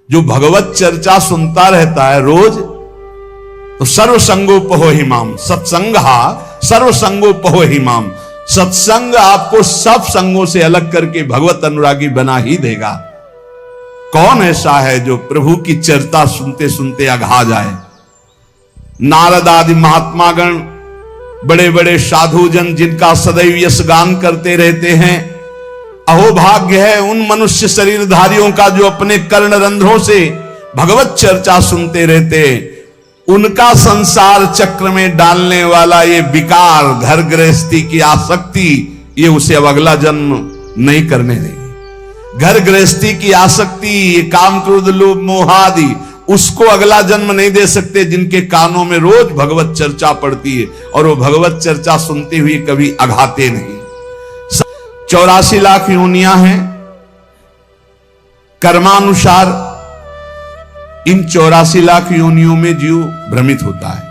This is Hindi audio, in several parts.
जो भगवत चर्चा सुनता रहता है रोज, तो सर्वसंगोपहो हिमाम, सत्संगा सर्वसंगोपहो हिमाम, सत्संग आपको सब संगों से अलग करके भगवत अनुरागी बना ही देगा। कौन ऐसा है जो प्रभु की चर्चा सुनते सुनते अघा जाए? नारद आदि महात्मागण, बड़े बड़े साधुजन जिनका सदैव यश गान करते रहते हैं, अहोभाग्य है उन मनुष्य शरीरधारियों का जो अपने कर्ण रंध्रों से भगवत चर्चा सुनते रहते। उनका संसार चक्र में डालने वाला ये विकार, घर गृहस्थी की आसक्ति, ये उसे अब अगला जन्म नहीं करने देगी। घर गृहस्थी की आसक्ति, ये काम क्रोध लोभ मोह आदि, उसको अगला जन्म नहीं दे सकते जिनके कानों में रोज भगवत चर्चा पड़ती है और वो भगवत चर्चा सुनते हुए कभी अघाते नहीं। 84 लाख योनियां हैं कर्मानुसार। इन 84 लाख योनियों में जीव भ्रमित होता है।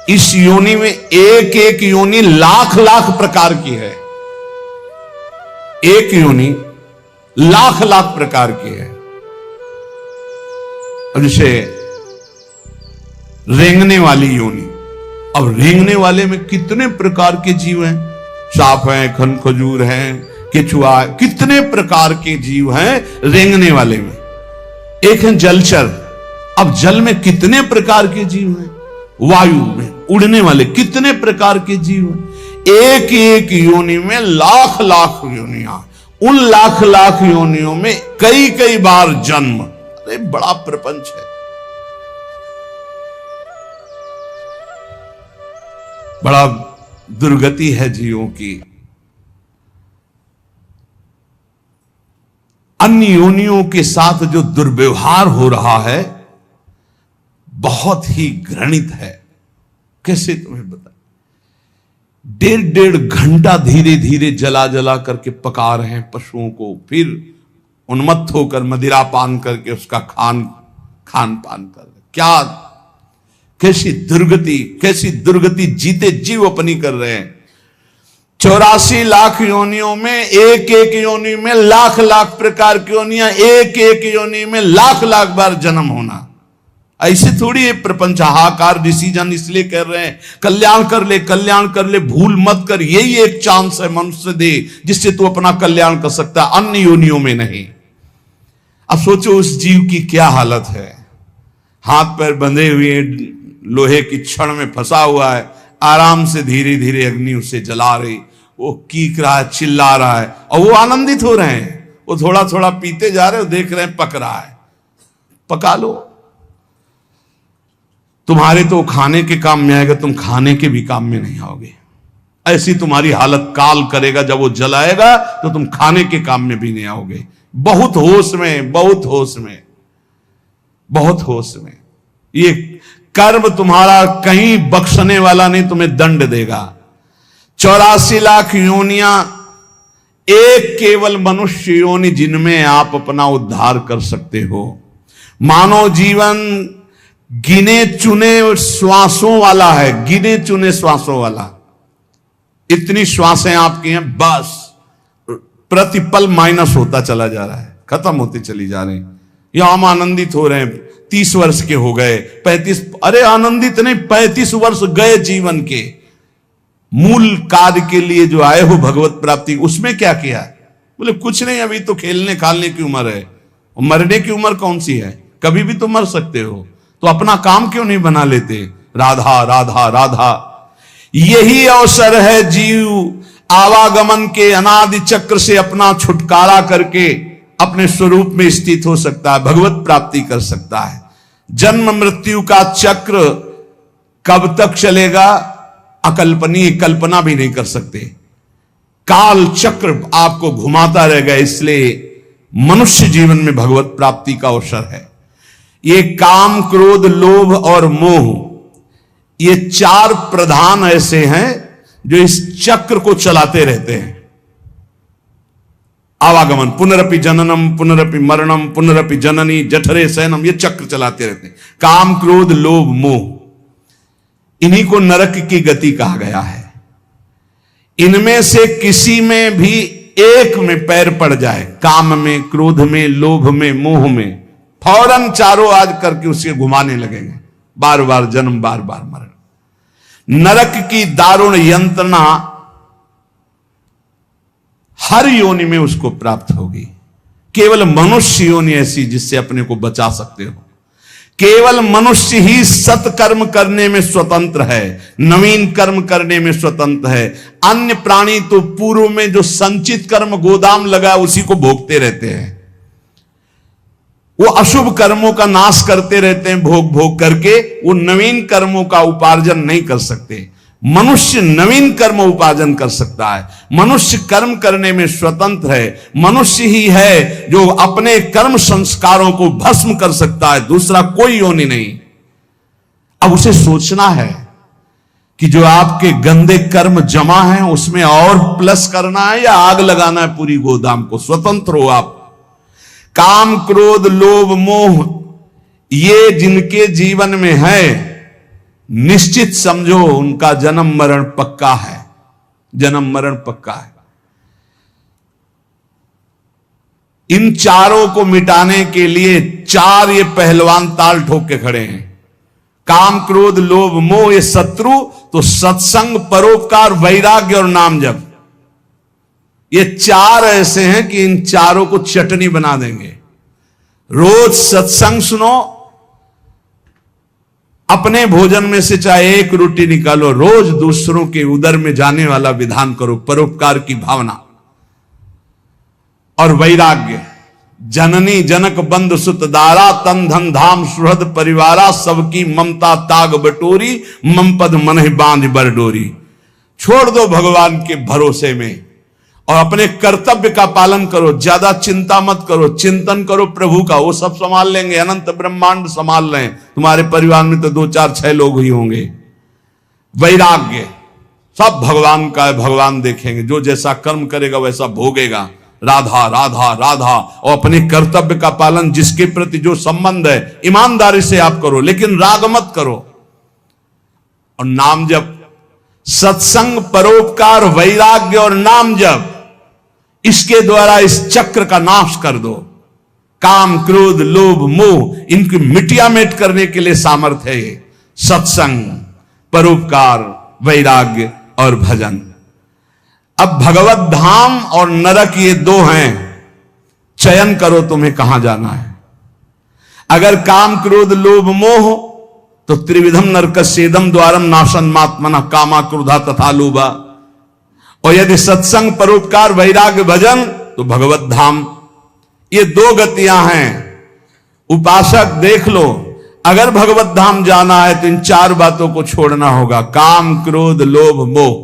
इस योनि में एक एक योनि लाख लाख प्रकार की है। एक योनि लाख लाख प्रकार की है। अब जैसे रेंगने वाली योनि, अब रेंगने वाले में कितने प्रकार के जीव हैं? सांप हैं, खन खजूर हैं, केचुआ, कितने प्रकार के जीव हैं रेंगने वाले में। एक है जलचर, अब जल में कितने प्रकार के जीव हैं। वायु में उड़ने वाले कितने प्रकार के जीव हैं। एक एक योनि में लाख लाख योनियां, उन लाख लाख योनियों में कई कई बार जन्म। अरे बड़ा प्रपंच है, बड़ा दुर्गति है जीवों की। अन्य योनियों के साथ जो दुर्व्यवहार हो रहा है बहुत ही घृणित है। कैसे तुम्हें बता? 1.5 घंटा धीरे धीरे जला जला करके पका रहे हैं पशुओं को, फिर उन्मत्त होकर मदिरा पान करके उसका खान पान कर रहे। क्या कैसी दुर्गति जीते जीव अपनी कर रहे हैं। 84 लाख योनियों में एक एक योनि में लाख लाख प्रकार की योनियां, एक एक योनि में लाख लाख बार जन्म होना। ऐसे थोड़ी है प्रपंच हाहाकार। ऋषिजन इसलिए कर रहे हैं कल्याण कर ले, भूल मत कर। यही एक चांस है मनुष्य दे जिससे तू अपना कल्याण कर सकता है, अन्य योनियों में नहीं। अब सोचो उस जीव की क्या हालत है। हाथ पैर बंधे हुए लोहे की छड़ में फंसा हुआ है, आराम से धीरे धीरे अग्नि उसे जला रही, वो कीक रहा है, चिल्ला रहा है और वो आनंदित हो रहे हैं। वो थोड़ा थोड़ा पीते जा रहे हो, देख रहे हैं पक रहा है। पका लो, तुम्हारे तो खाने के काम में आएगा, तुम खाने के भी काम में नहीं आओगे। ऐसी तुम्हारी हालत काल करेगा। जब वो जलाएगा तो तुम खाने के काम में भी नहीं आओगे। बहुत होश में, बहुत होश में, बहुत होश में। ये कर्म तुम्हारा कहीं बख्शने वाला नहीं, तुम्हें दंड देगा। 84 लाख योनियां, एक केवल मनुष्य योनि जिनमें आप अपना उद्धार कर सकते हो। मानव जीवन गिने चुने श्वासों वाला है, गिने चुने श्वासों वाला। इतनी श्वासें आपकी हैं, बस प्रतिपल माइनस होता चला जा रहा है, खत्म होती चली जा रही। यहां हम आनंदित हो रहे हैं, 30 वर्ष के हो गए, 35, अरे आनंदित नहीं, 35 वर्ष गए जीवन के। मूल कार्य के लिए जो आए हो भगवत प्राप्ति, उसमें क्या किया? बोले कुछ नहीं, अभी तो खेलने खालने की उम्र है। मरने की उम्र कौन सी है? कभी भी तो मर सकते हो, तो अपना काम क्यों नहीं बना लेते? राधा राधा राधा। यही अवसर है जीव आवागमन के अनादि चक्र से अपना छुटकारा करके अपने स्वरूप में स्थित हो सकता है, भगवत प्राप्ति कर सकता है। जन्म मृत्यु का चक्र कब तक चलेगा अकल्पनीय, कल्पना भी नहीं कर सकते। काल चक्र आपको घुमाता रहेगा। इसलिए मनुष्य जीवन में भगवत प्राप्ति का अवसर है। ये काम क्रोध लोभ और मोह, ये 4 प्रधान ऐसे हैं जो इस चक्र को चलाते रहते हैं। आवागमन, पुनरपि जननम पुनरपि मरणम पुनरपि जननी जठरे शयनम, ये चक्र चलाते रहते हैं। काम क्रोध लोभ मोह, इन्हीं को नरक की गति कहा गया है। इनमें से किसी में भी एक में पैर पड़ जाए, काम में, क्रोध में, लोभ में, मोह में, फौरन चारों आज करके उसे घुमाने लगेंगे, बार बार जन्म, बार बार मरण। नरक की दारुण यंत्रणा हर योनि में उसको प्राप्त होगी। केवल मनुष्य योनि ऐसी जिससे अपने को बचा सकते हो। केवल मनुष्य ही सत्कर्म करने में स्वतंत्र है, नवीन कर्म करने में स्वतंत्र है। अन्य प्राणी तो पूर्व में जो संचित कर्म गोदाम लगा उसी को भोगते रहते हैं। वो अशुभ कर्मों का नाश करते रहते हैं, भोग भोग करके। वो नवीन कर्मों का उपार्जन नहीं कर सकते। मनुष्य नवीन कर्म उपार्जन कर सकता है। मनुष्य कर्म करने में स्वतंत्र है। मनुष्य ही है जो अपने कर्म संस्कारों को भस्म कर सकता है, दूसरा कोई योनि नहीं। अब उसे सोचना है कि जो आपके गंदे कर्म जमा हैं उसमें और प्लस करना है या आग लगाना है पूरी गोदाम को। स्वतंत्र हो आप। काम, क्रोध, लोभ, मोह ये जिनके जीवन में है, निश्चित समझो उनका जन्म मरण पक्का है। जन्म मरण पक्का है। इन चारों को मिटाने के लिए चार ये पहलवान ताल ठोक के खड़े हैं। काम, क्रोध, लोभ, मोह ये शत्रु, तो सत्संग, परोपकार, वैराग्य और नाम जप, ये चार ऐसे हैं कि इन चारों को चटनी बना देंगे। रोज सत्संग सुनो, अपने भोजन में से चाहे एक रोटी निकालो, रोज दूसरों के उदर में जाने वाला विधान करो, परोपकार की भावना और वैराग्य। जननी जनक बंधु सुत दारा, तन धन धाम सुहृद परिवारा, सबकी ममता ताग बटोरी, मम पद मन बांध बरडोरी। छोड़ दो भगवान के भरोसे में और अपने कर्तव्य का पालन करो। ज्यादा चिंता मत करो, चिंतन करो प्रभु का, वो सब संभाल लेंगे। अनंत ब्रह्मांड संभाल लें। तुम्हारे परिवार में तो 2 4 6 लोग ही होंगे। वैराग्य, सब भगवान का है, भगवान देखेंगे। जो जैसा कर्म करेगा वैसा भोगेगा। राधा राधा राधा। और अपने कर्तव्य का पालन, जिसके प्रति जो संबंध है ईमानदारी से आप करो, लेकिन राग मत करो। और नाम जप, सत्संग, परोपकार, वैराग्य और नाम जप, इसके द्वारा इस चक्र का नाश कर दो। काम, क्रोध, लोभ, मोह इनकी मिटिया मेट करने के लिए सामर्थ्य है सत्संग, परोपकार, वैराग्य और भजन। अब भगवत धाम और नरक ये 2 हैं। चयन करो तुम्हें कहां जाना है। अगर काम, क्रोध, लोभ, मोह तो त्रिविधम नरकस्येदम द्वारम नाशन मात्मना कामा क्रोधा तथा लोभा। और यदि सत्संग, परोपकार, वैराग्य, भजन तो भगवत धाम। ये 2 गतियां हैं। उपासक देख लो, अगर भगवत धाम जाना है तो इन 4 बातों को छोड़ना होगा। काम, क्रोध, लोभ, मोह,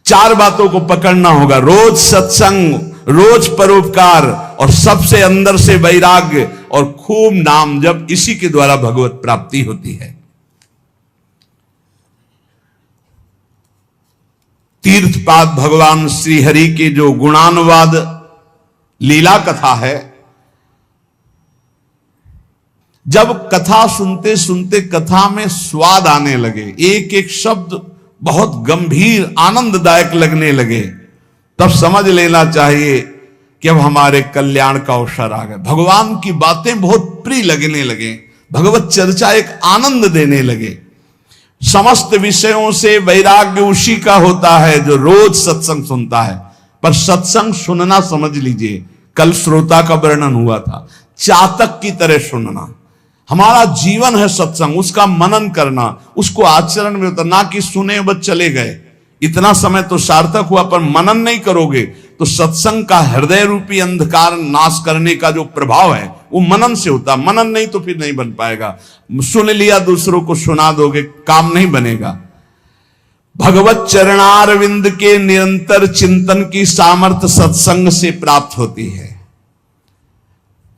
4 बातों को पकड़ना होगा। रोज सत्संग, रोज परोपकार और सबसे अंदर से वैराग्य और खूब नाम जप। इसी के द्वारा भगवत प्राप्ति होती है। तीर्थपाद भगवान श्री हरि के जो गुणानुवाद लीला कथा है, जब कथा सुनते सुनते कथा में स्वाद आने लगे, एक एक शब्द बहुत गंभीर आनंददायक लगने लगे, तब समझ लेना चाहिए कि अब हमारे कल्याण का अवसर आ गया। भगवान की बातें बहुत प्रिय लगने लगे, भगवत चर्चा एक आनंद देने लगे। समस्त विषयों से वैराग्य उसी का होता है जो रोज सत्संग सुनता है। पर सत्संग सुनना, समझ लीजिए, कल श्रोता का वर्णन हुआ था, चातक की तरह सुनना। हमारा जीवन है सत्संग, उसका मनन करना, उसको आचरण में उतरना, कि सुने बस चले गए। इतना समय तो सार्थक हुआ, पर मनन नहीं करोगे तो सत्संग का हृदय रूपी अंधकार नाश करने का जो प्रभाव है वो मनन से होता। मनन नहीं तो फिर नहीं बन पाएगा। सुन लिया, दूसरों को सुना दोगे, काम नहीं बनेगा। भगवत चरणारविंद के निरंतर चिंतन की सामर्थ्य सत्संग से प्राप्त होती है।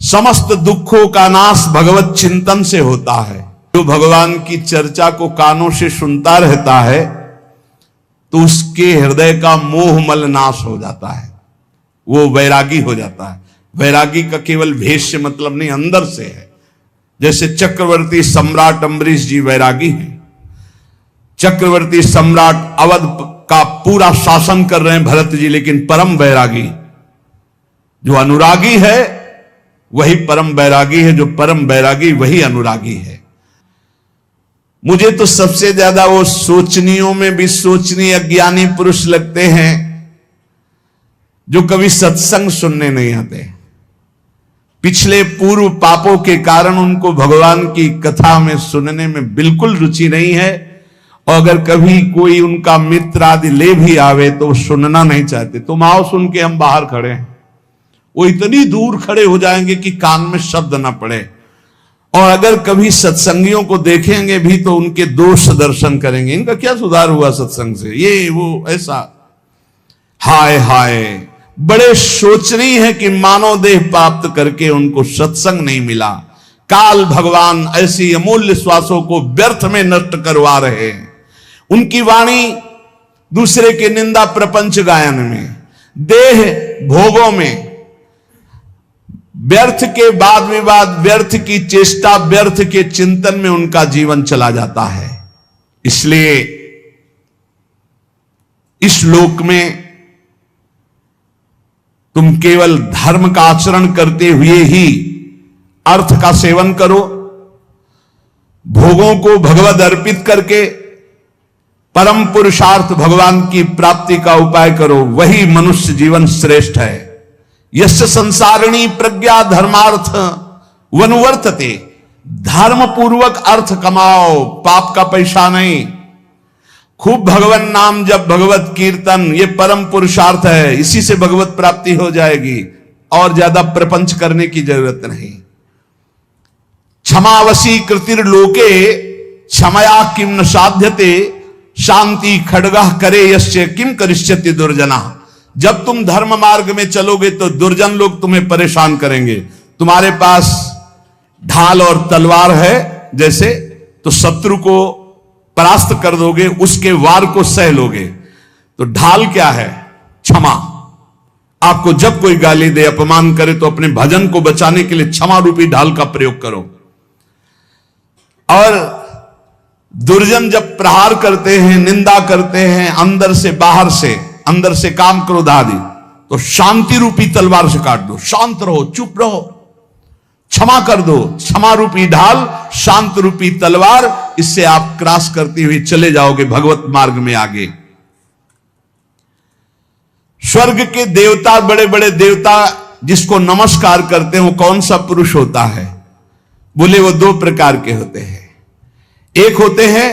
समस्त दुखों का नाश भगवत चिंतन से होता है। जो भगवान की चर्चा को कानों से सुनता रहता है तो उसके हृदय का मोह मल नाश हो जाता है, वो वैरागी हो जाता है। वैरागी का केवल भेष से मतलब नहीं, अंदर से है। जैसे चक्रवर्ती सम्राट अम्बरीश जी वैरागी हैं। चक्रवर्ती सम्राट अवध का पूरा शासन कर रहे हैं भरत जी, लेकिन परम वैरागी। जो अनुरागी है वही परम बैरागी है, जो परम बैरागी वही अनुरागी है। मुझे तो सबसे ज्यादा वो सोचनियों में भी सोचनीय अज्ञानी पुरुष लगते हैं जो कभी सत्संग सुनने नहीं आते। पिछले पूर्व पापों के कारण उनको भगवान की कथा में सुनने में बिल्कुल रुचि नहीं है, और अगर कभी कोई उनका मित्र आदि ले भी आवे तो सुनना नहीं चाहते। तुम आओ, सुन के हम बाहर खड़े हैं। वो इतनी दूर खड़े हो जाएंगे कि कान में शब्द ना पड़े, और अगर कभी सत्संगियों को देखेंगे भी तो उनके दोष दर्शन करेंगे। इनका क्या सुधार हुआ सत्संग से, ये वो ऐसा। हाय हाय, बड़े शोचनीय है कि मानव देह प्राप्त करके उनको सत्संग नहीं मिला। काल भगवान ऐसी अमूल्य श्वासों को व्यर्थ में नष्ट करवा रहे हैं। उनकी वाणी दूसरे के निंदा प्रपंच गायन में, देह भोगों में, व्यर्थ के वाद विवाद, व्यर्थ की चेष्टा, व्यर्थ के चिंतन में उनका जीवन चला जाता है। इसलिए इस लोक में तुम केवल धर्म का आचरण करते हुए ही अर्थ का सेवन करो, भोगों को भगवद अर्पित करके परम पुरुषार्थ भगवान की प्राप्ति का उपाय करो, वही मनुष्य जीवन श्रेष्ठ है। यस्य संसारिणी प्रज्ञा धर्मार्थ वनुवर्तते, धर्म पूर्वक अर्थ कमाओ, पाप का पैसा नहीं। खूब भगवान नाम जब, भगवत कीर्तन, ये परम पुरुषार्थ है, इसी से भगवत प्राप्ति हो जाएगी, और ज्यादा प्रपंच करने की जरूरत नहीं। क्षमावशी कृतिर्लोके क्षमया किम न साध्यते, शांति खड्गः करे यस्य किम करिष्यति दुर्जना। जब तुम धर्म मार्ग में चलोगे तो दुर्जन लोग तुम्हें परेशान करेंगे। तुम्हारे पास ढाल और तलवार है जैसे, तो शत्रु को परास्त कर दोगे, उसके वार को सह लोगे। तो ढाल क्या है? क्षमा। आपको जब कोई गाली दे, अपमान करे, तो अपने भजन को बचाने के लिए क्षमा रूपी ढाल का प्रयोग करो। और दुर्जन जब प्रहार करते हैं, निंदा करते हैं, अंदर से बाहर से, अंदर से काम क्रोध आदि, तो शांति रूपी तलवार से काट दो। शांत रहो, चुप रहो, क्षमा कर दो। क्षमा रूपी ढाल, शांत रूपी तलवार, इससे आप क्रॉस करते हुए चले जाओगे भगवत मार्ग में आगे। स्वर्ग के देवता, बड़े बड़े देवता जिसको नमस्कार करते हैं, वो कौन सा पुरुष होता है? बोले वो दो प्रकार के होते हैं। एक होते हैं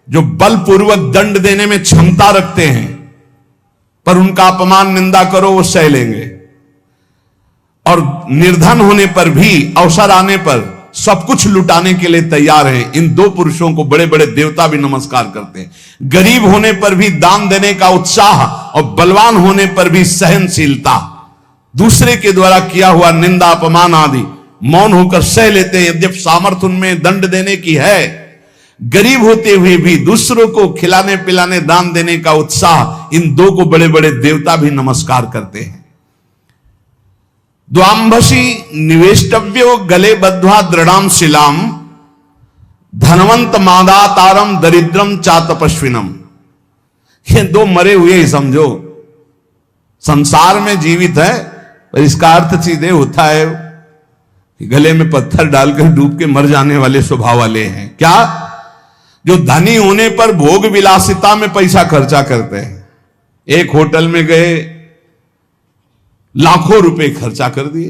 जो बलपूर्वक दंड देने में क्षमता रखते हैं, पर उनका अपमान निंदा करो वो सह लेंगे, और निर्धन होने पर भी, अवसर आने पर सब कुछ लुटाने के लिए तैयार हैं। इन दो पुरुषों को बड़े बड़े देवता भी नमस्कार करते हैं। गरीब होने पर भी दान देने का उत्साह, और बलवान होने पर भी सहनशीलता। दूसरे के द्वारा किया हुआ निंदा अपमान आदि मौन होकर सह लेते हैं, यद्यपि सामर्थ्य उनमें दंड देने की है। गरीब होते हुए भी दूसरों को खिलाने पिलाने, दान देने का उत्साह, इन दो को बड़े बड़े देवता भी नमस्कार करते हैं। द्वांभसी निवेष्टव्यो गले बद्ध्वा दृढ़ाम शिलाम, धनवंत मादातारम दरिद्रम चातपस्विनम। ये दो मरे हुए ही समझो, संसार में जीवित है, पर इसका अर्थ सीधे होता है कि गले में पत्थर डालकर डूब के मर जाने वाले स्वभाव वाले हैं। क्या? जो धनी होने पर भोग विलासिता में पैसा खर्चा करते हैं। एक होटल में गए, लाखों रुपए खर्चा कर दिए।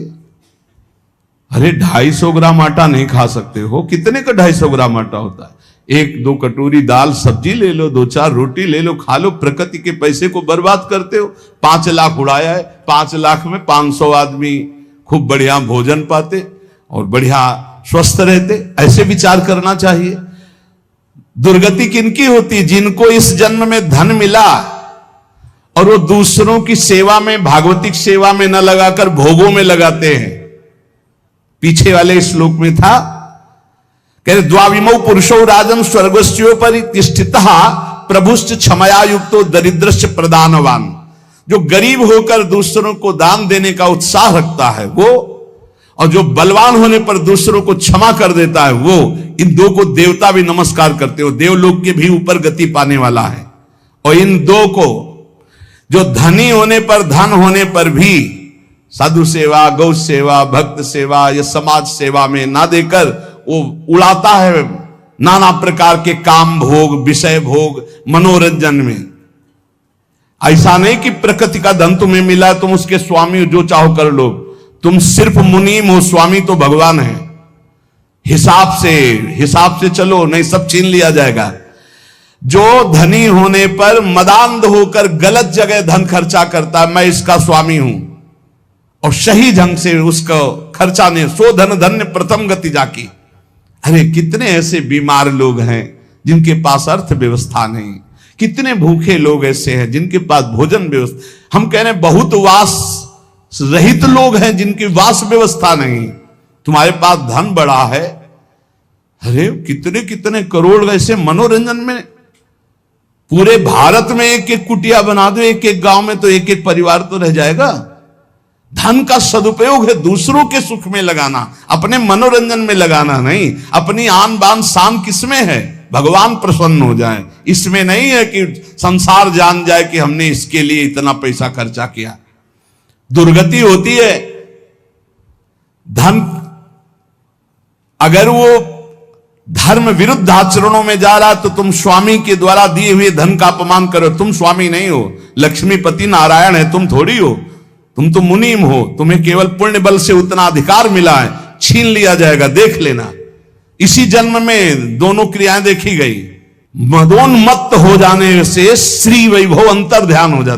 अरे 250 ग्राम आटा नहीं खा सकते हो? कितने का 250 ग्राम आटा होता है? 1-2 कटोरी दाल सब्जी ले लो, 2-4 रोटी ले लो, खा लो। प्रकृति के पैसे को बर्बाद करते हो। 5 लाख उड़ाया है, 5 लाख में 500 आदमी खूब बढ़िया भोजन पाते और बढ़िया स्वस्थ रहते। ऐसे विचार करना चाहिए। दुर्गति किनकी होती? जिनको इस जन्म में धन मिला और वो दूसरों की सेवा में, भागवतिक सेवा में न लगाकर भोगों में लगाते हैं। पीछे वाले श्लोक में था, कह द्वाविमौ पुरुषो राजन स्वर्गस्योपरि तिष्ठितः प्रभुश्च क्षमया युक्तो दरिद्रश्च प्रदानवान। जो गरीब होकर दूसरों को दान देने का उत्साह रखता है वो, और जो बलवान होने पर दूसरों को क्षमा कर देता है वो, इन दो को देवता भी नमस्कार करते हो। देवलोक के भी ऊपर गति पाने वाला है। और इन दो को, जो धनी होने पर, धन होने पर भी साधु सेवा, गौ सेवा, भक्त सेवा या समाज सेवा में ना देकर वो उड़ाता है नाना प्रकार के काम भोग, विषय भोग, मनोरंजन में। ऐसा नहीं कि प्रकृति का धन तुम्हें मिला, तुम उसके स्वामी जो चाहो कर लो। तुम सिर्फ मुनीम हो, स्वामी तो भगवान है। हिसाब से चलो, नहीं सब छीन लिया जाएगा। जो धनी होने पर मदांध होकर गलत जगह धन खर्चा करता है, मैं इसका स्वामी हूं, और सही ढंग से उसको खर्चा नहीं, सो धन धन्य प्रथम गति जाकी। अरे कितने ऐसे बीमार लोग हैं जिनके पास अर्थव्यवस्था नहीं, कितने भूखे लोग ऐसे हैं जिनके पास भोजन व्यवस्था, हम कह रहे हैं बहुत वास रहित लोग हैं जिनकी वास व्यवस्था नहीं। तुम्हारे पास धन बड़ा है, अरे कितने कितने करोड़ ऐसे मनोरंजन में, पूरे भारत में एक एक कुटिया बना दो, एक एक गांव में तो एक एक परिवार तो रह जाएगा। धन का सदुपयोग है दूसरों के सुख में लगाना, अपने मनोरंजन में लगाना नहीं। अपनी आन बान शान किसमें है? भगवान प्रसन्न हो जाए, इसमें नहीं है कि संसार जान जाए कि हमने इसके लिए इतना पैसा खर्चा किया। दुर्गति होती है। धन अगर वो धर्म विरुद्ध आचरणों में जा रहा तो तुम स्वामी के द्वारा दिए हुए धन का अपमान करो। तुम स्वामी नहीं हो, लक्ष्मीपति नारायण है, तुम थोड़ी हो। तुम तो मुनीम हो, तुम्हें केवल पुण्य बल से उतना अधिकार मिला है, छीन लिया जाएगा, देख लेना। इसी जन्म में दोनों क्रियाएं देखी गई। मदोन्मत्त हो जाने से श्री वैभव अंतर ध्यान हो जाता।